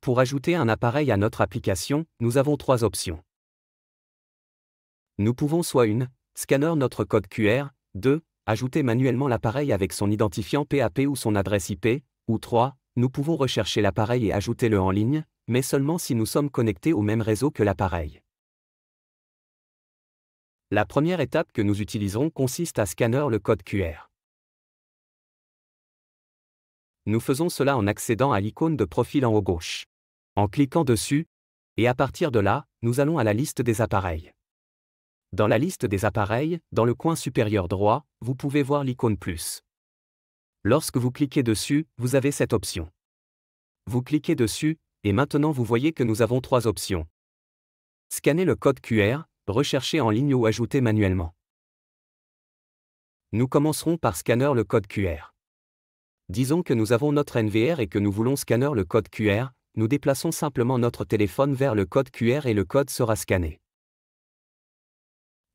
Pour ajouter un appareil à notre application, nous avons trois options. Nous pouvons soit 1. Scanner notre code QR, 2. Ajouter manuellement l'appareil avec son identifiant PAP ou son adresse IP, ou 3. Nous pouvons rechercher l'appareil et ajouter-le en ligne, mais seulement si nous sommes connectés au même réseau que l'appareil. La première étape que nous utiliserons consiste à scanner le code QR. Nous faisons cela en accédant à l'icône de profil en haut gauche. En cliquant dessus, et à partir de là, nous allons à la liste des appareils. Dans la liste des appareils, dans le coin supérieur droit, vous pouvez voir l'icône plus. Lorsque vous cliquez dessus, vous avez cette option. Vous cliquez dessus, et maintenant vous voyez que nous avons trois options. Scanner le code QR, rechercher en ligne ou ajouter manuellement. Nous commencerons par scanner le code QR. Disons que nous avons notre NVR et que nous voulons scanner le code QR, nous déplaçons simplement notre téléphone vers le code QR et le code sera scanné.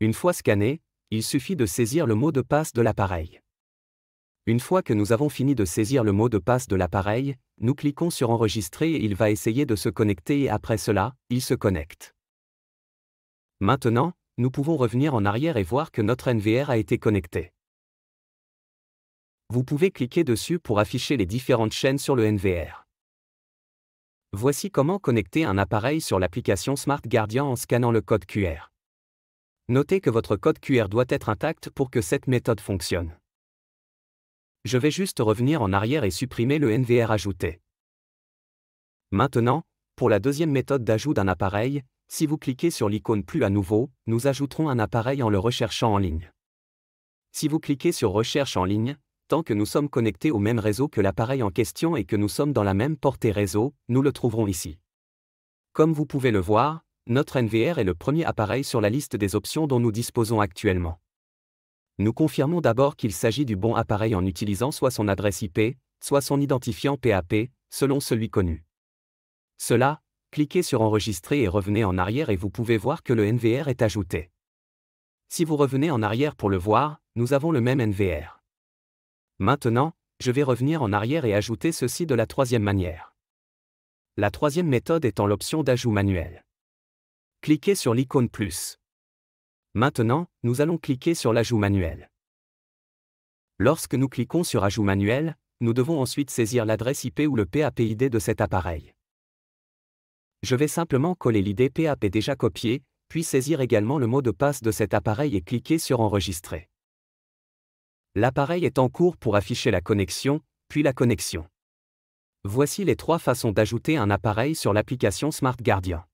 Une fois scanné, il suffit de saisir le mot de passe de l'appareil. Une fois que nous avons fini de saisir le mot de passe de l'appareil, nous cliquons sur Enregistrer et il va essayer de se connecter et après cela, il se connecte. Maintenant, nous pouvons revenir en arrière et voir que notre NVR a été connecté. Vous pouvez cliquer dessus pour afficher les différentes chaînes sur le NVR. Voici comment connecter un appareil sur l'application Smart Guardian en scannant le code QR. Notez que votre code QR doit être intact pour que cette méthode fonctionne. Je vais juste revenir en arrière et supprimer le NVR ajouté. Maintenant, pour la deuxième méthode d'ajout d'un appareil, si vous cliquez sur l'icône plus à nouveau, nous ajouterons un appareil en le recherchant en ligne. Si vous cliquez sur Recherche en ligne, tant que nous sommes connectés au même réseau que l'appareil en question et que nous sommes dans la même portée réseau, nous le trouverons ici. Comme vous pouvez le voir, notre NVR est le premier appareil sur la liste des options dont nous disposons actuellement. Nous confirmons d'abord qu'il s'agit du bon appareil en utilisant soit son adresse IP, soit son identifiant PAP, selon celui connu. Cela, cliquez sur Enregistrer et revenez en arrière et vous pouvez voir que le NVR est ajouté. Si vous revenez en arrière pour le voir, nous avons le même NVR. Maintenant, je vais revenir en arrière et ajouter ceci de la troisième manière. La troisième méthode étant l'option d'ajout manuel. Cliquez sur l'icône plus. Maintenant, nous allons cliquer sur l'ajout manuel. Lorsque nous cliquons sur Ajout manuel, nous devons ensuite saisir l'adresse IP ou le PAP-ID de cet appareil. Je vais simplement coller l'ID PAP déjà copié, puis saisir également le mot de passe de cet appareil et cliquer sur Enregistrer. L'appareil est en cours pour afficher la connexion, puis la connexion. Voici les trois façons d'ajouter un appareil sur l'application Smart Guardian.